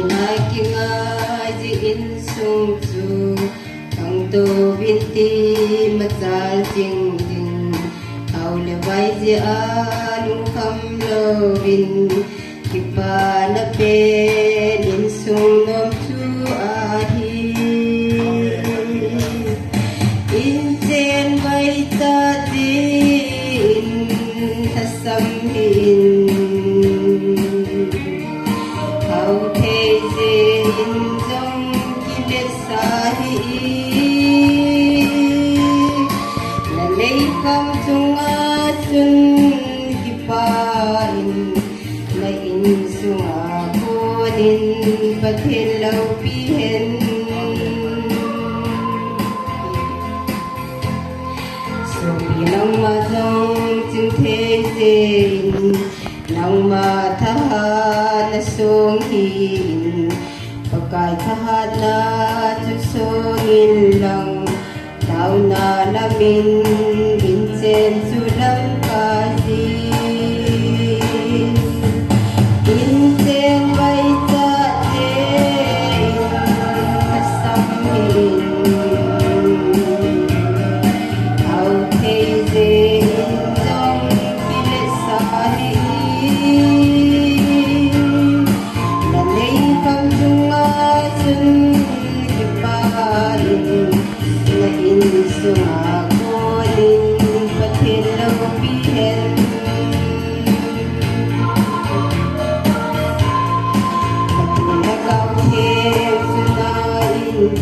Kingaji insung su Kangto binti matal jing jing Aule bai ji anung kam lovin Kipa na pen insung nom su ahi Insen bai ta din tasam hin Hau thei in dong kilet sahi la lei kam chunga chun kipain la in sunga konin pathilau pihen so pinang ma dong chung thei in nang ma tha na song hin Pagkai kahat na susungin lang Tao na namin Insen sulang kasi Insen bay sa din Kasamin Tao kay din Dong pilesahin Lalay kang Sun kipain na insung akonin pathilau pihen Patinagaw hem sunain